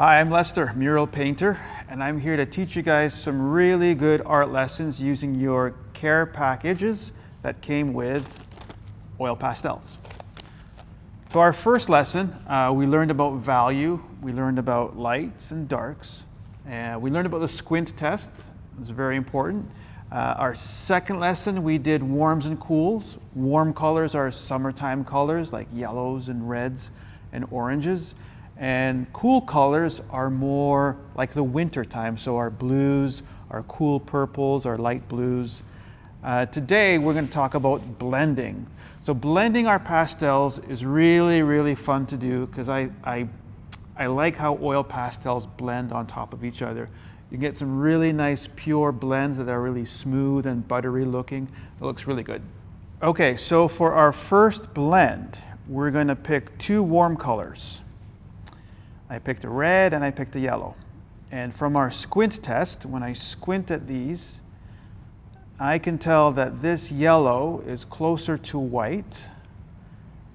Hi, I'm Lester, mural painter, and I'm here to teach you guys some really good art lessons using your care packages that came with oil pastels. So our first lesson, we learned about value, we learned about lights and darks, and we learned about the squint test. It was very important. Our second lesson, we did warms and cools. Warm colors are summertime colors like yellows and reds and oranges. And cool colors are more like the winter time, so our blues, our cool purples, our light blues. Today we're going to talk about blending. So blending our pastels is really, really fun to do because I like how oil pastels blend on top of each other. You get some really nice pure blends that are really smooth and buttery looking. It looks really good. Okay, so for our first blend, we're going to pick two warm colors. I picked a red and I picked a yellow. And from our squint test, when I squint at these, I can tell that this yellow is closer to white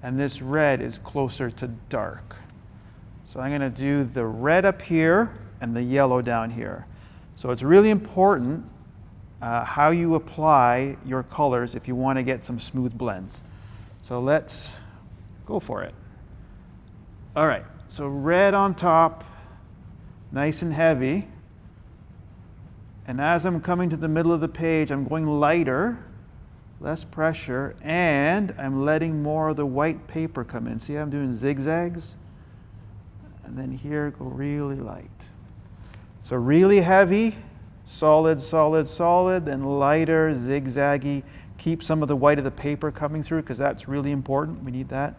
and this red is closer to dark. So I'm going to do the red up here and the yellow down here. So it's really important how you apply your colors if you want to get some smooth blends. So let's go for it. All right. So red on top, nice and heavy. And as I'm coming to the middle of the page, I'm going lighter, less pressure, and I'm letting more of the white paper come in. See how I'm doing zigzags? And then here, go really light. So really heavy, solid, solid, solid, then lighter, zigzaggy. Keep some of the white of the paper coming through because that's really important. We need that.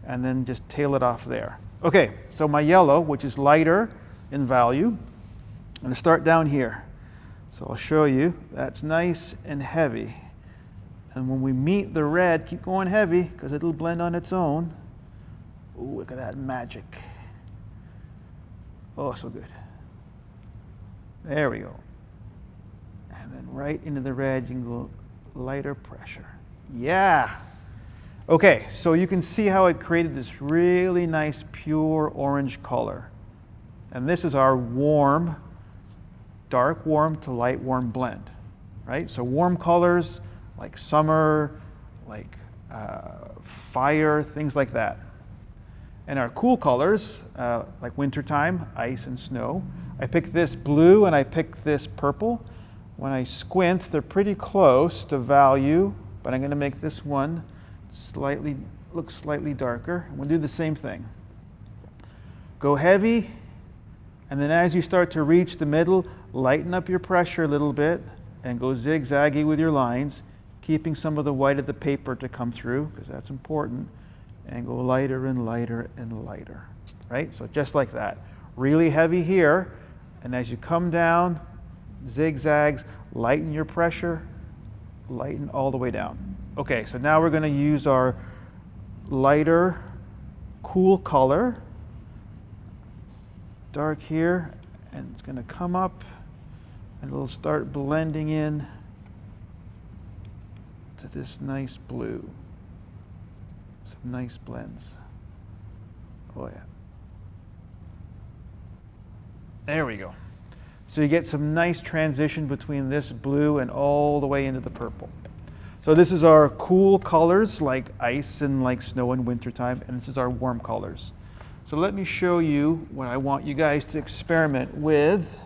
And then just tail it off there. Okay, so my yellow, which is lighter in value, I'm going to start down here. So I'll show you, that's nice and heavy. And when we meet the red, keep going heavy because it'll blend on its own. Ooh, look at that magic. Oh, so good. There we go. And then right into the red, you can go lighter pressure. Yeah. Okay, so you can see how it created this really nice pure orange color. And this is our warm, dark warm to light warm blend, right? So warm colors like summer, like fire, things like that. And our cool colors, like wintertime, ice and snow. I picked this blue and I picked this purple. When I squint, they're pretty close to value, but I'm going to make this one look slightly darker. We'll do the same thing. Go heavy, and then as you start to reach the middle, lighten up your pressure a little bit and go zigzaggy with your lines, keeping some of the white of the paper to come through, because that's important, and go lighter and lighter and lighter, right? So just like that. Really heavy here, and as you come down, zigzags, lighten your pressure, lighten all the way down. Okay, so now we're going to use our lighter, cool color, dark here, and it's going to come up and it'll start blending in to this nice blue. Some nice blends. Oh yeah. There we go. So you get some nice transition between this blue and all the way into the purple. So this is our cool colors like ice and like snow in wintertime, and this is our warm colors. So let me show you what I want you guys to experiment with.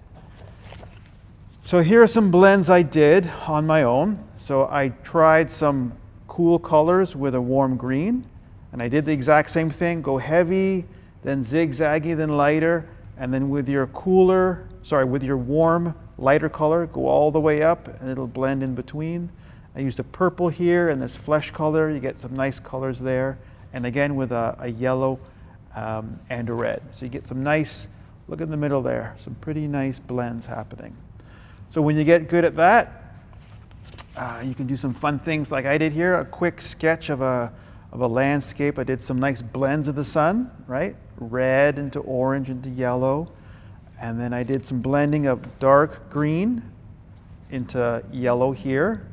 So here are some blends I did on my own. So I tried some cool colors with a warm green, and I did the exact same thing. Go heavy, then zigzaggy, then lighter, and then with your warm, lighter color, go all the way up, and it'll blend in between. I used a purple here and this flesh color. You get some nice colors there. And again with a yellow and a red. So you get some nice, look in the middle there, some pretty nice blends happening. So when you get good at that, you can do some fun things like I did here, a quick sketch of a landscape. I did some nice blends of the sun, right? Red into orange into yellow. And then I did some blending of dark green into yellow here.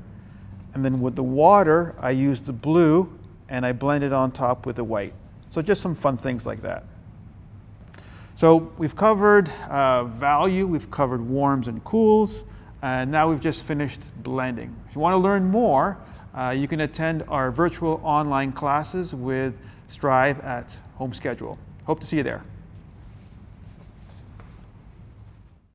And then with the water, I used the blue and I blended on top with the white. So just some fun things like that. So we've covered value, we've covered warms and cools, and now we've just finished blending. If you want to learn more, you can attend our virtual online classes with Strive at home schedule. Hope to see you there.